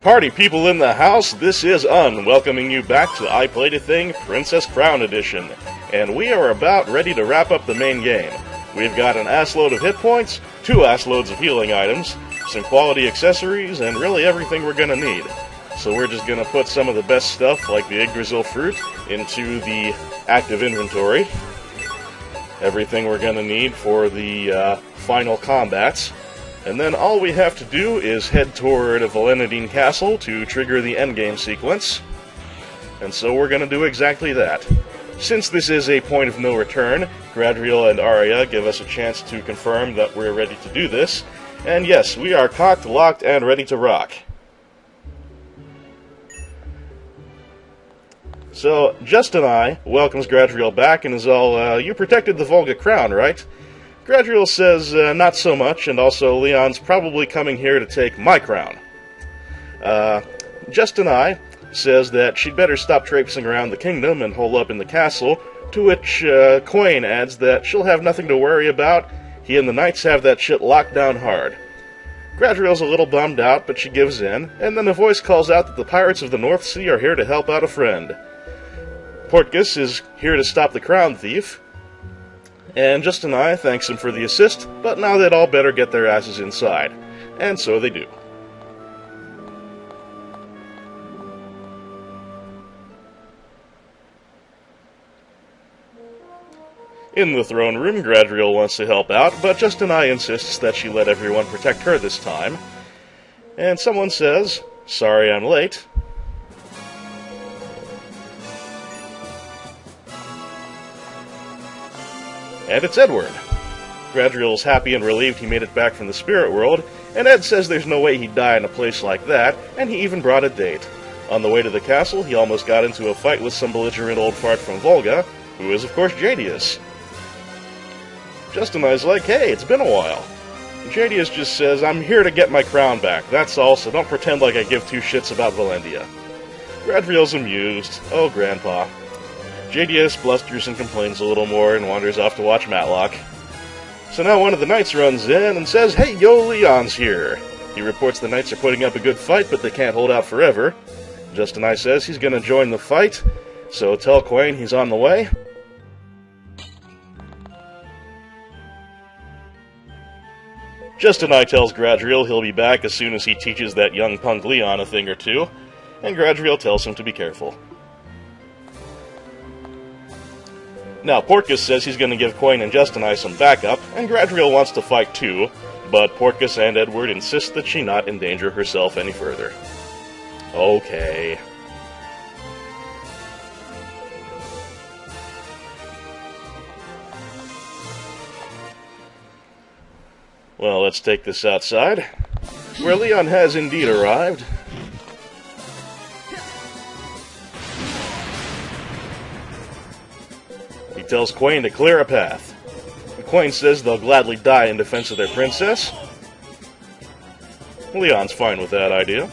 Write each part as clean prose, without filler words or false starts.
Party people in the house, this is welcoming you back to I Played a Thing Princess Crown Edition, and we are about ready to wrap up the main game. We've got an assload of hit points, 2 assloads of healing items, some quality accessories, and really everything we're gonna need. So we're just gonna put some of the best stuff, like the Yggdrasil fruit, into the active inventory. Everything we're gonna need for the final combats. And then all we have to do is head toward Valenadine Castle to trigger the endgame sequence. And so we're going to do exactly that. Since this is a point of no return, Gradriel and Arya give us a chance to confirm that we're ready to do this. And yes, we are cocked, locked, and ready to rock. So, Justin I welcomes Gradriel back and is all, you protected the Volga crown, right? Gradriel says, not so much, and also Leon's probably coming here to take my crown. Justin I says that she'd better stop traipsing around the kingdom and hole up in the castle, to which Quain adds that she'll have nothing to worry about. He and the knights have that shit locked down hard. Gradriel's a little bummed out, but she gives in, and then a voice calls out that the pirates of the North Sea are here to help out a friend. Portgas is here to stop the crown thief, and Justin I thanks him for the assist, but now they'd all better get their asses inside. And so they do. In the throne room, Gradriel wants to help out, but Justin I insists that she let everyone protect her this time. And someone says, "Sorry I'm late." And it's Edward. Gradriel's happy and relieved he made it back from the spirit world, and Ed says there's no way he'd die in a place like that, and he even brought a date. On the way to the castle, he almost got into a fight with some belligerent old fart from Volga, who is of course Jadius. Justin I's like, hey, it's been a while. Jadius just says, I'm here to get my crown back, that's all, so don't pretend like I give 2 shits about Valendia. Gradriel's amused. Oh, Grandpa. Jadius blusters and complains a little more and wanders off to watch Matlock. So now one of the knights runs in and says, hey, yo, Leon's here. He reports the knights are putting up a good fight, but they can't hold out forever. Justin I says he's going to join the fight, so tell Quain he's on the way. Justin I tells Gradriel he'll be back as soon as he teaches that young punk Leon a thing or two, and Gradriel tells him to be careful. Now, Portgas says he's going to give Quain and Justin I some backup, and Gradriel wants to fight too, but Portgas and Edward insist that she not endanger herself any further. Okay. Well, let's take this outside, where Leon has indeed arrived. He tells Quain to clear a path. Quain says they'll gladly die in defense of their princess. Leon's fine with that idea.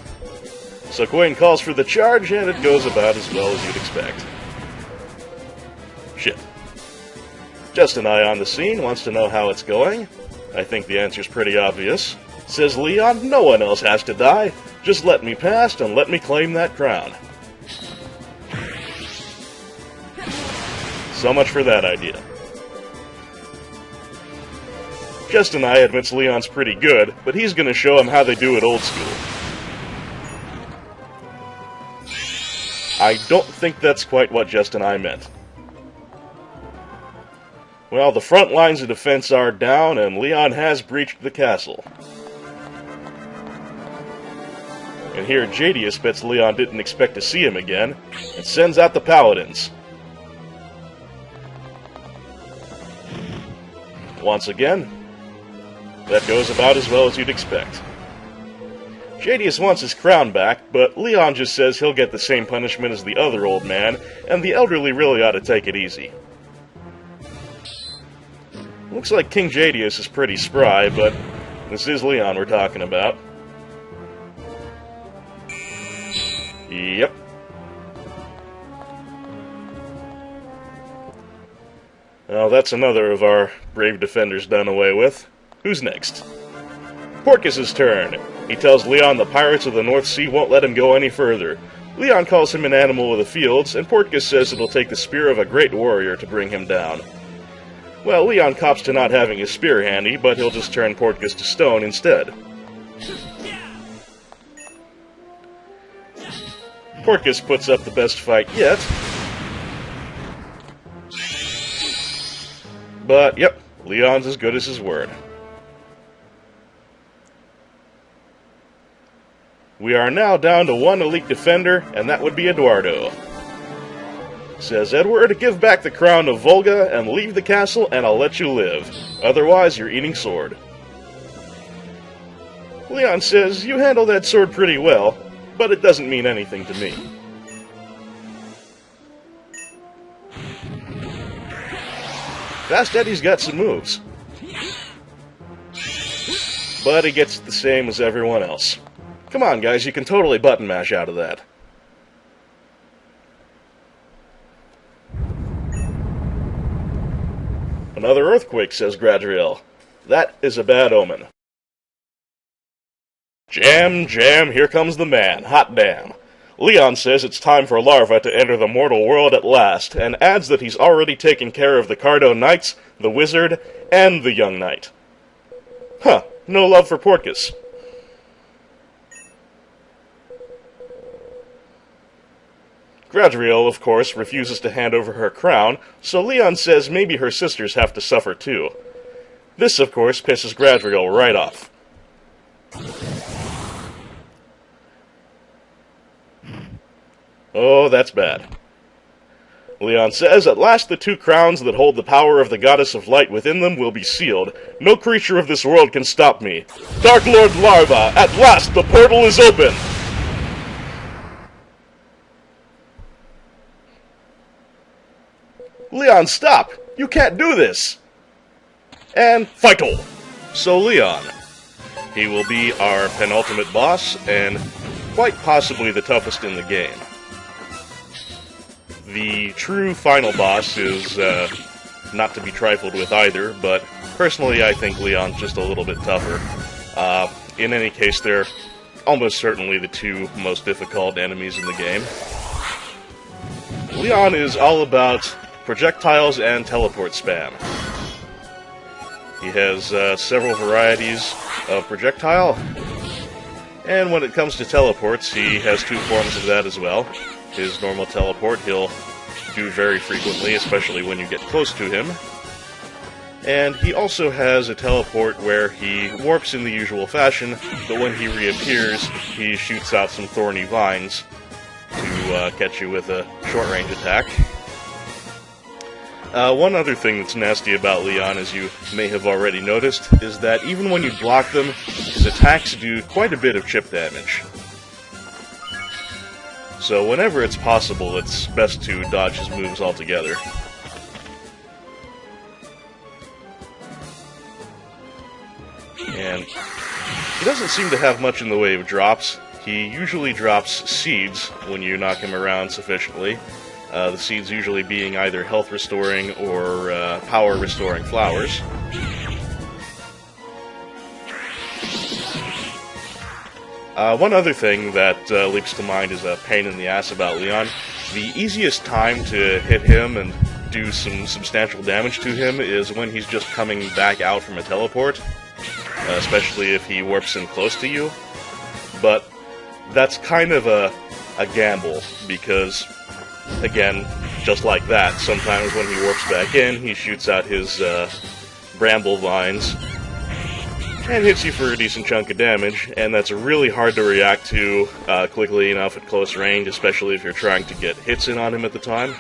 So Quain calls for the charge, and it goes about as well as you'd expect. Shit. Justin I on the scene wants to know how it's going. I think the answer's pretty obvious. Says Leon, no one else has to die. Just let me past and let me claim that crown. So much for that idea. Justin I admits Leon's pretty good, but he's going to show him how they do it old school. I don't think that's quite what Justin I meant. Well, the front lines of defense are down, and Leon has breached the castle. And here Jadius bets Leon didn't expect to see him again, and sends out the paladins. Once again, that goes about as well as you'd expect. Jadius wants his crown back, but Leon just says he'll get the same punishment as the other old man, and the elderly really ought to take it easy. Looks like King Jadius is pretty spry, but this is Leon we're talking about. Yep. Well, that's another of our brave defenders done away with. Who's next? Portgas' turn. He tells Leon the pirates of the North Sea won't let him go any further. Leon calls him an animal of the fields, and Portgas says it'll take the spear of a great warrior to bring him down. Well, Leon cops to not having his spear handy, but he'll just turn Portgas to stone instead. Portgas puts up the best fight yet. But, yep, Leon's as good as his word. We are now down to one elite defender, and that would be Eduardo. Says Edward, give back the crown to Volga and leave the castle and I'll let you live. Otherwise, you're eating sword. Leon says, you handle that sword pretty well, but it doesn't mean anything to me. Fast Eddie's got some moves. But he gets the same as everyone else. Come on, guys, you can totally button mash out of that. Another earthquake, says Gradriel. That is a bad omen. Jam, jam, here comes the man. Hot damn. Leon says it's time for Larva to enter the mortal world at last, and adds that he's already taken care of the Cardo Knights, the Wizard, and the Young Knight. Huh, no love for Portgas. Gradriel, of course, refuses to hand over her crown, so Leon says maybe her sisters have to suffer too. This, of course, pisses Gradriel right off. Oh, that's bad. Leon says, at last the two crowns that hold the power of the goddess of light within them will be sealed. No creature of this world can stop me. Dark Lord Larva, at last the portal is open! Leon, stop! You can't do this! And Vital! So Leon. He will be our penultimate boss, and quite possibly the toughest in the game. The true final boss is not to be trifled with either, but personally I think Leon's just a little bit tougher. In any case, they're almost certainly the two most difficult enemies in the game. Leon is all about projectiles and teleport spam. He has several varieties of projectile, and when it comes to teleports, he has two forms of that as well. His normal teleport he'll do very frequently, especially when you get close to him. And he also has a teleport where he warps in the usual fashion, but when he reappears, he shoots out some thorny vines to catch you with a short-range attack. One other thing that's nasty about Leon, as you may have already noticed, is that even when you block them, his attacks do quite a bit of chip damage. So whenever it's possible, it's best to dodge his moves altogether. And he doesn't seem to have much in the way of drops. He usually drops seeds when you knock him around sufficiently. The seeds usually being either health-restoring or power-restoring flowers. One other thing that leaps to mind is a pain in the ass about Leon. The easiest time to hit him and do some substantial damage to him is when he's just coming back out from a teleport, especially if he warps in close to you. But that's kind of a gamble, because again, just like that, sometimes when he warps back in, he shoots out his bramble vines and hits you for a decent chunk of damage, and that's really hard to react to quickly enough at close range, especially if you're trying to get hits in on him at the time.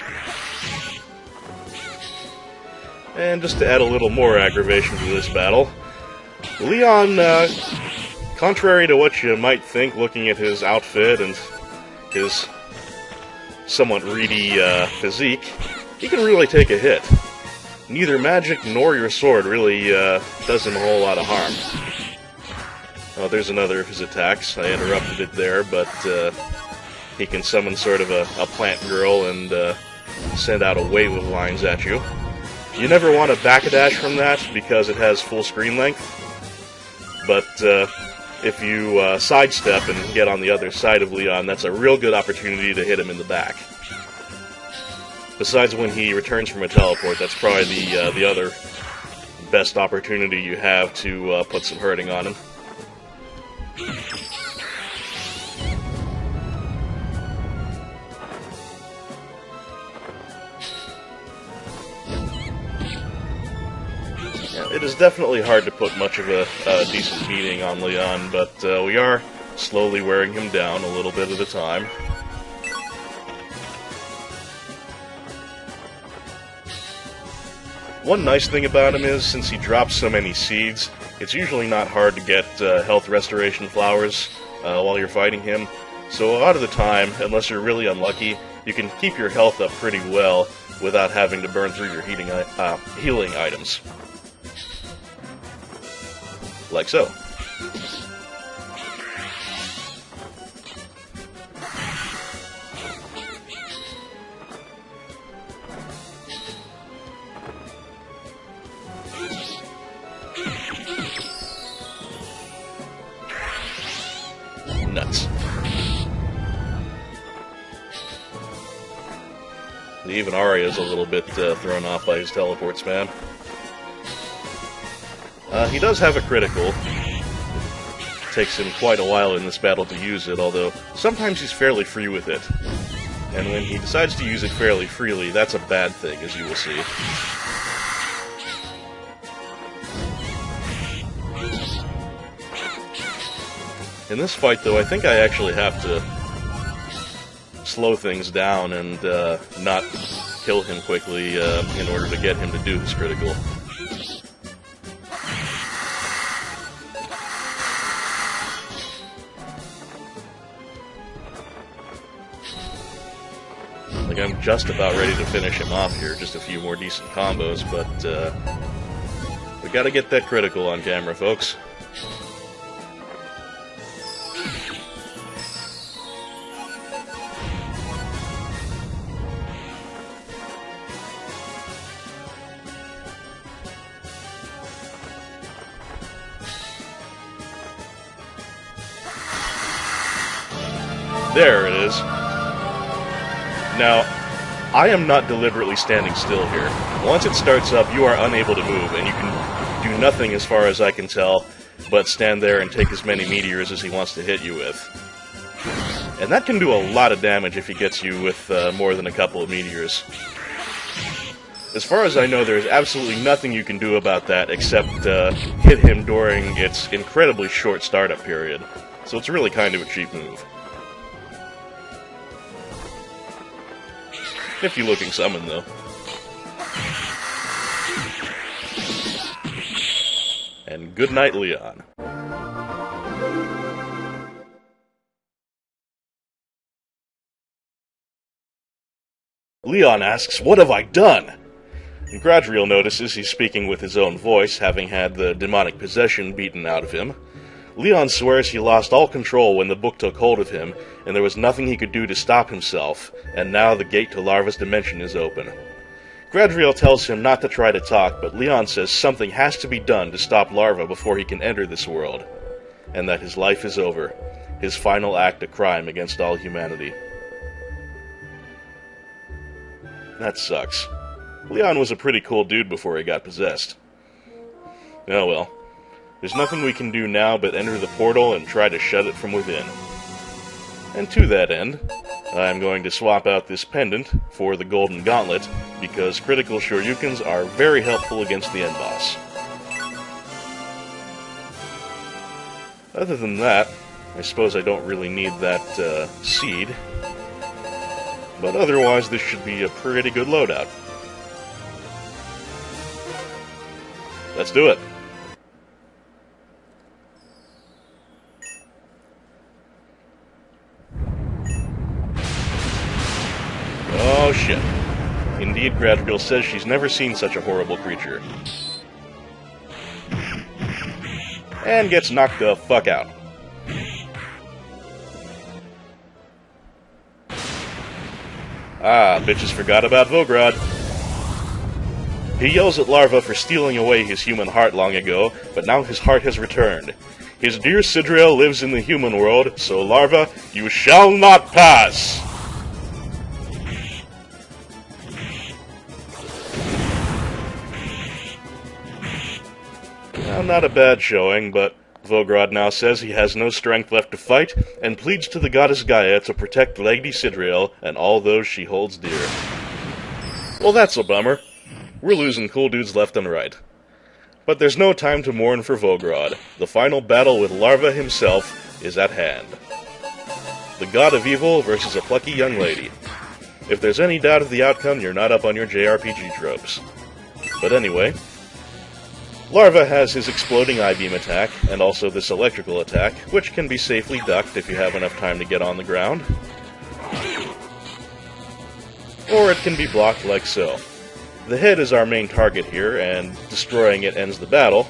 And just to add a little more aggravation to this battle, Leon, contrary to what you might think looking at his outfit and his somewhat reedy physique, he can really take a hit. Neither magic nor your sword really does him a whole lot of harm. Oh, there's another of his attacks. I interrupted it there, but he can summon sort of a plant girl and send out a wave of lines at you. You never want to backdash from that because it has full screen length, but if you sidestep and get on the other side of Leon, that's a real good opportunity to hit him in the back. Besides when he returns from a teleport, that's probably the other best opportunity you have to put some hurting on him. It is definitely hard to put much of a decent beating on Leon, but we are slowly wearing him down a little bit at a time. One nice thing about him is, since he drops so many seeds, it's usually not hard to get health restoration flowers while you're fighting him. So a lot of the time, unless you're really unlucky, you can keep your health up pretty well without having to burn through your healing items. Like so. Nuts. Even Arya's a little bit thrown off by his teleport spam. He does have a critical. It takes him quite a while in this battle to use it, although sometimes he's fairly free with it. And when he decides to use it fairly freely, that's a bad thing, as you will see. In this fight, though, I think I actually have to slow things down and not kill him quickly in order to get him to do his critical. Like, I'm just about ready to finish him off here, just a few more decent combos, but we gotta get that critical on camera, folks. There it is. Now, I am not deliberately standing still here. Once it starts up, you are unable to move, and you can do nothing as far as I can tell, but stand there and take as many meteors as he wants to hit you with. And that can do a lot of damage if he gets you with more than a couple of meteors. As far as I know, there's absolutely nothing you can do about that except hit him during its incredibly short startup period. So it's really kind of a cheap move. Nifty looking summon, though. And good night, Leon. Leon asks, "What have I done?" And Gradriel notices he's speaking with his own voice, having had the demonic possession beaten out of him. Leon swears he lost all control when the book took hold of him, and there was nothing he could do to stop himself, and now the gate to Larva's dimension is open. Gradriel tells him not to try to talk, but Leon says something has to be done to stop Larva before he can enter this world, and that his life is over, his final act a crime against all humanity. That sucks. Leon was a pretty cool dude before he got possessed. Oh well. There's nothing we can do now but enter the portal and try to shut it from within. And to that end, I'm going to swap out this pendant for the golden gauntlet, because critical shoryukens are very helpful against the end boss. Other than that, I suppose I don't really need that seed, but otherwise this should be a pretty good loadout. Let's do it! Oh shit. Indeed, Gradriel says she's never seen such a horrible creature. And gets knocked the fuck out. Ah, bitches forgot about Vogrod. He yells at Larva for stealing away his human heart long ago, but now his heart has returned. His dear Sidriel lives in the human world, so Larva, you shall not pass! Now, not a bad showing, but Vogrod now says he has no strength left to fight, and pleads to the goddess Gaia to protect Lady Sidriel and all those she holds dear. Well, that's a bummer. We're losing cool dudes left and right. But there's no time to mourn for Vogrod. The final battle with Larva himself is at hand. The God of Evil versus a plucky young lady. If there's any doubt of the outcome, you're not up on your JRPG tropes. But anyway, Larva has his exploding I-beam attack, and also this electrical attack, which can be safely ducked if you have enough time to get on the ground. Or it can be blocked like so. The head is our main target here, and destroying it ends the battle.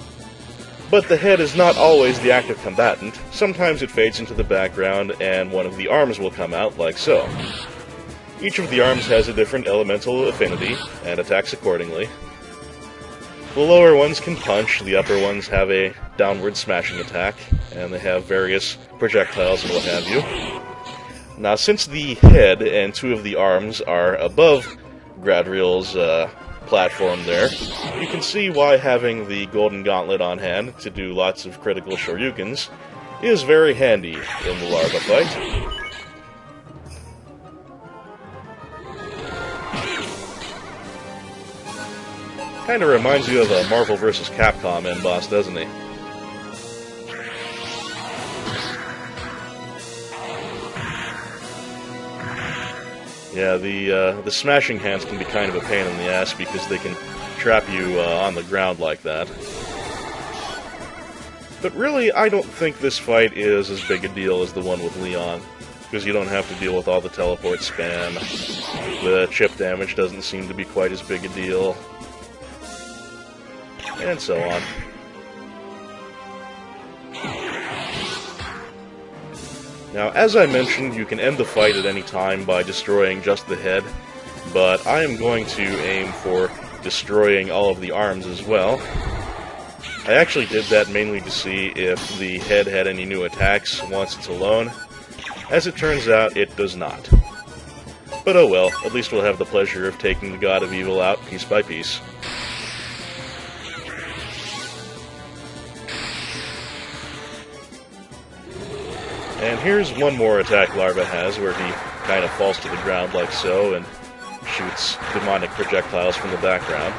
But the head is not always the active combatant. Sometimes it fades into the background, and one of the arms will come out, like so. Each of the arms has a different elemental affinity, and attacks accordingly. The lower ones can punch, the upper ones have a downward smashing attack, and they have various projectiles and what have you. Now, since the head and two of the arms are above Gradriel's platform there, you can see why having the Golden Gauntlet on hand to do lots of critical shoryukens is very handy in the Larva fight. Kinda reminds you of a Marvel vs. Capcom end boss, doesn't he? Yeah, the smashing hands can be kind of a pain in the ass because they can trap you on the ground like that. But really, I don't think this fight is as big a deal as the one with Leon, because you don't have to deal with all the teleport spam. The chip damage doesn't seem to be quite as big a deal. And so on. Now, as I mentioned, you can end the fight at any time by destroying just the head, but I am going to aim for destroying all of the arms as well. I actually did that mainly to see if the head had any new attacks once it's alone. As it turns out, it does not. But oh well, at least we'll have the pleasure of taking the God of Evil out piece by piece. And here's one more attack Larva has, where he kind of falls to the ground like so, and shoots demonic projectiles from the background.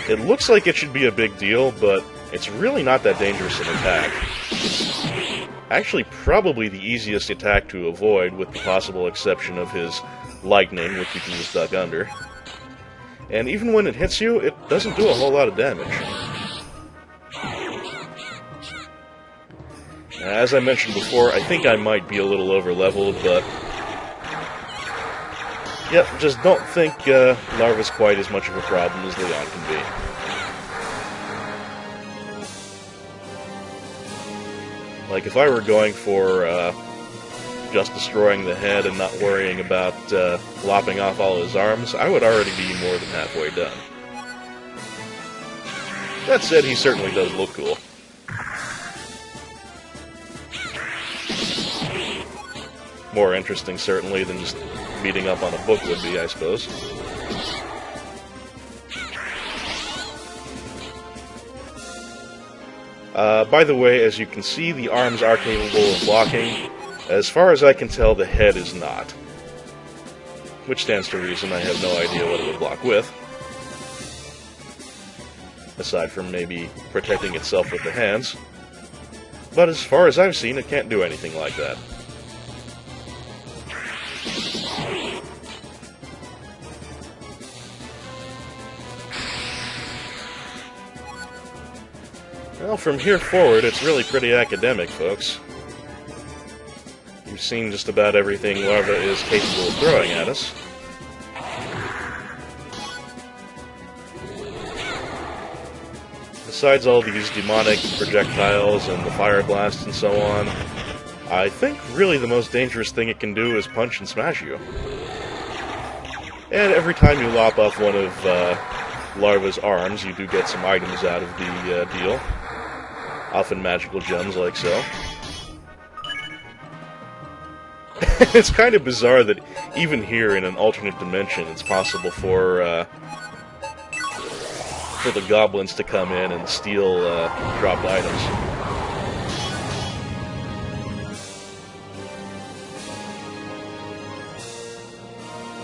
It looks like it should be a big deal, but it's really not that dangerous an attack. It's actually probably the easiest attack to avoid, with the possible exception of his lightning, which you can just duck under. And even when it hits you, it doesn't do a whole lot of damage. As I mentioned before, I think I might be a little over-leveled, but yep, just don't think Larva's quite as much of a problem as Leon can be. Like, if I were going for just destroying the head and not worrying about lopping off all his arms, I would already be more than halfway done. That said, he certainly does look cool. More interesting, certainly, than just beating up on a book would be, I suppose. By the way, as you can see, the arms are capable of blocking. As far as I can tell, the head is not. Which stands to reason. I have no idea what it would block with. Aside from maybe protecting itself with the hands. But as far as I've seen, it can't do anything like that. Well, from here forward, it's really pretty academic, folks. You've seen just about everything Larva is capable of throwing at us. Besides all these demonic projectiles and the fire blast and so on, I think really the most dangerous thing it can do is punch and smash you. And every time you lop off one of Larva's arms, you do get some items out of the deal. often magical gems like so. It's kind of bizarre that even here in an alternate dimension, it's possible for the goblins to come in and steal dropped items.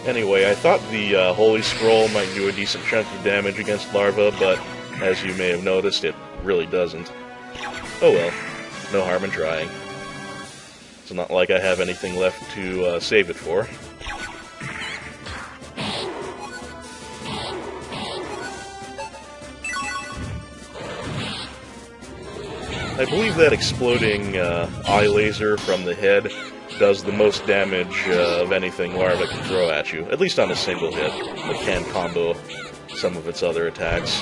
Anyway, I thought the Holy Scroll might do a decent chunk of damage against Larva, but as you may have noticed, it really doesn't. Oh well, no harm in trying. It's not like I have anything left to save it for. I believe that exploding eye laser from the head does the most damage of anything Larva can throw at you, at least on a single hit. It can combo some of its other attacks.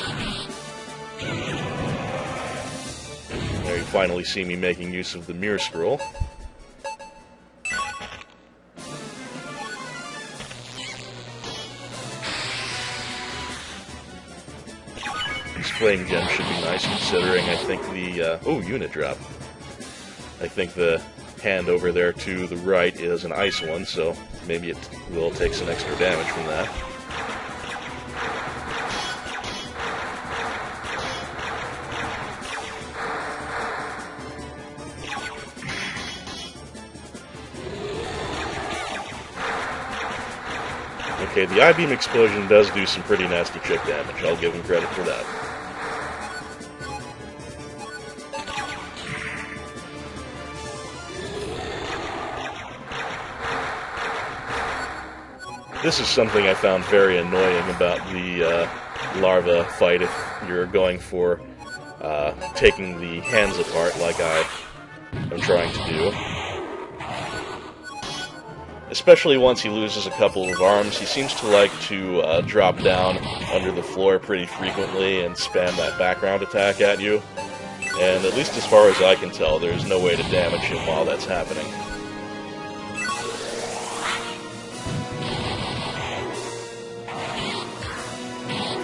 There you finally see me making use of the Mirror Scroll. This flame gem should be nice, considering I think the... oh, unit drop. I think the hand over there to the right is an ice one, so maybe it will take some extra damage from that. Okay, the I-beam explosion does do some pretty nasty chip damage. I'll give him credit for that. This is something I found very annoying about the Larva fight if you're going for taking the hands apart like I am trying to do. Especially once he loses a couple of arms, he seems to like to drop down under the floor pretty frequently and spam that background attack at you. And at least as far as I can tell, there's no way to damage him while that's happening.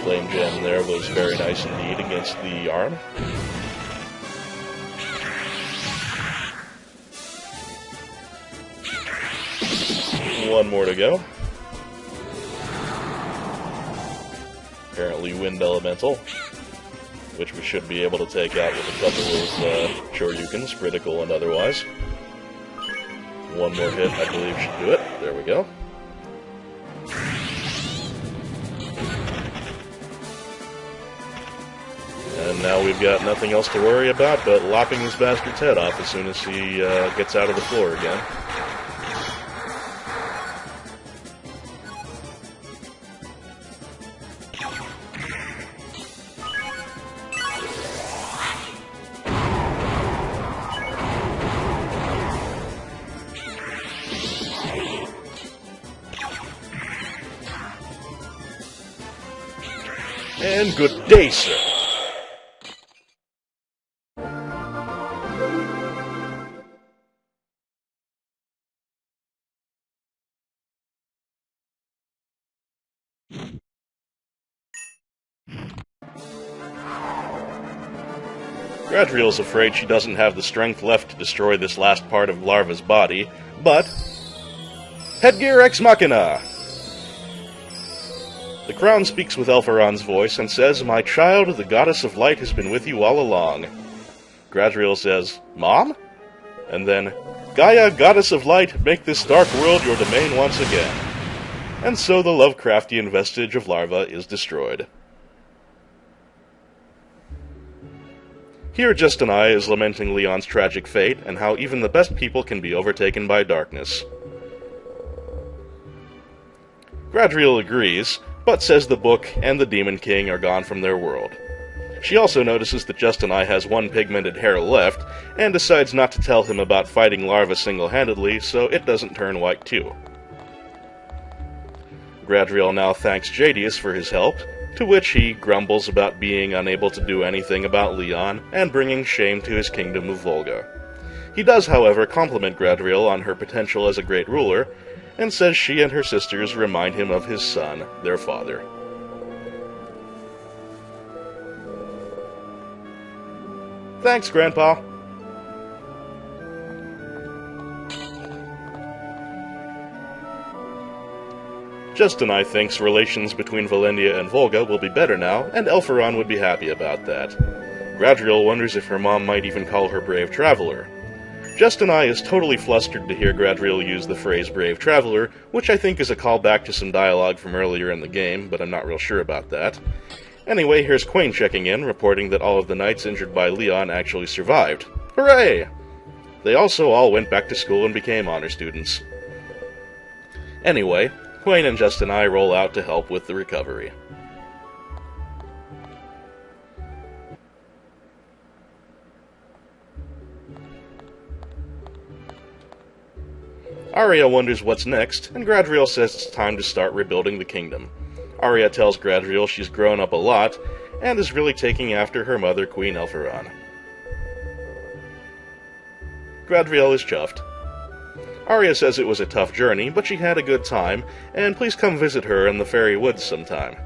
Flame gem there was very nice indeed against the arm. One more to go. Apparently wind elemental, which we should be able to take out with a couple of shoryukens, critical and otherwise. One more hit, I believe, should do it. There we go. And now we've got nothing else to worry about but lopping this bastard's head off as soon as he gets out of the floor again. And good day, sir. Gradriel's afraid she doesn't have the strength left to destroy this last part of Larva's body, but... Headgear ex machina! The crown speaks with Elfaron's voice and says, "My child, the goddess of light has been with you all along." Gradriel says, "Mom?" And then, "Gaia, goddess of light, make this dark world your domain once again." And so the Lovecraftian vestige of Larva is destroyed. Here Just and I is lamenting Leon's tragic fate, and how even the best people can be overtaken by darkness. Gradriel agrees, but says the book and the Demon King are gone from their world. She also notices that Just and I has one pigmented hair left, and decides not to tell him about fighting Larva single-handedly, so it doesn't turn white too. Gradriel now thanks Jadius for his help, to which he grumbles about being unable to do anything about Leon, and bringing shame to his kingdom of Volga. He does, however, compliment Gradriel on her potential as a great ruler, and says she and her sisters remind him of his son, their father. Thanks, Grandpa. Justinai thinks relations between Valendia and Volga will be better now, and Elferon would be happy about that. Gradriel wonders if her mom might even call her Brave Traveler. Justinai is totally flustered to hear Gradriel use the phrase Brave Traveler, which I think is a callback to some dialogue from earlier in the game, but I'm not real sure about that. Anyway, here's Quain checking in, reporting that all of the knights injured by Leon actually survived. Hooray! They also all went back to school and became honor students. Anyway, Quain and Justinai roll out to help with the recovery. Arya wonders what's next, and Gradriel says it's time to start rebuilding the kingdom. Arya tells Gradriel she's grown up a lot, and is really taking after her mother, Queen Elferon. Gradriel is chuffed. Arya says it was a tough journey, but she had a good time, and please come visit her in the Fairy Woods sometime.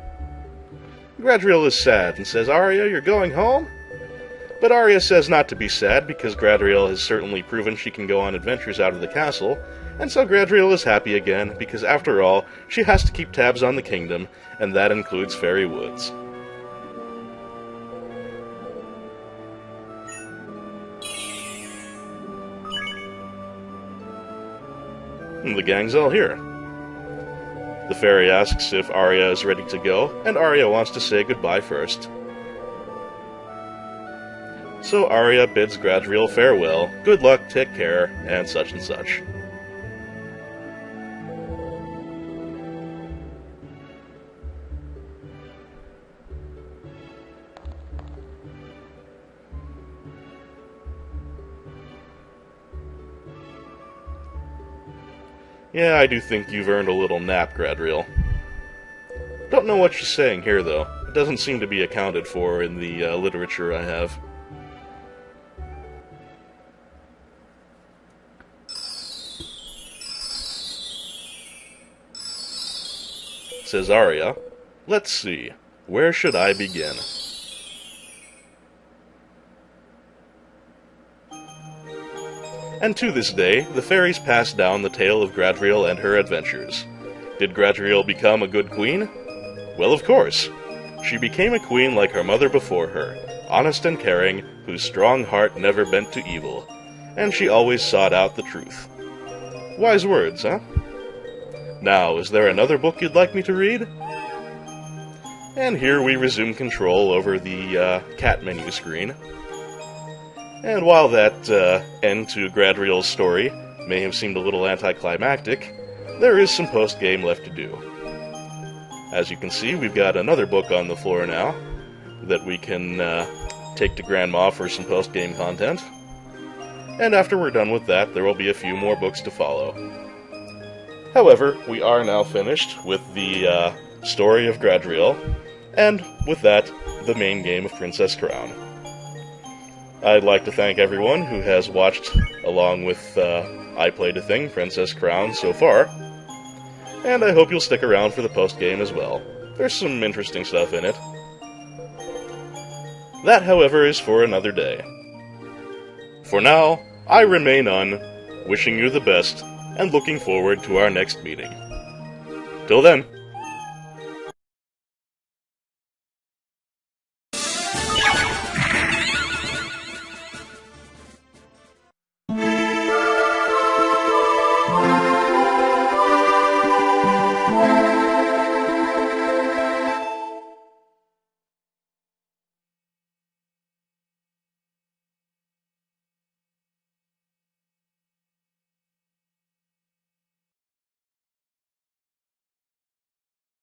Gradriel is sad and says, Arya, you're going home? But Arya says not to be sad, because Gradriel has certainly proven she can go on adventures out of the castle, and so Gradriel is happy again, because after all, she has to keep tabs on the kingdom, and that includes Fairy Woods. The gang's all here. The fairy asks if Arya is ready to go, and Arya wants to say goodbye first. So Arya bids Gradriel farewell, good luck, take care, and such and such. Yeah, I do think you've earned a little nap, Gradriel. Don't know what she's saying here, though. It doesn't seem to be accounted for in the literature I have. Says Arya. Let's see. Where should I begin? And to this day, the fairies pass down the tale of Gradriel and her adventures. Did Gradriel become a good queen? Well, of course. She became a queen like her mother before her, honest and caring, whose strong heart never bent to evil, and she always sought out the truth. Wise words, huh? Now, is there another book you'd like me to read? And here we resume control over the cat menu screen. And while that end to Gradriel's story may have seemed a little anticlimactic, there is some post-game left to do. As you can see, we've got another book on the floor now that we can take to Grandma for some post-game content. And after we're done with that, there will be a few more books to follow. However, we are now finished with the story of Gradriel, and with that, the main game of Princess Crown. I'd like to thank everyone who has watched along with I Played a Thing, Princess Crown, so far. And I hope you'll stick around for the post-game as well. There's some interesting stuff in it. That, however, is for another day. For now, I remain on, wishing you the best, and looking forward to our next meeting. Till then.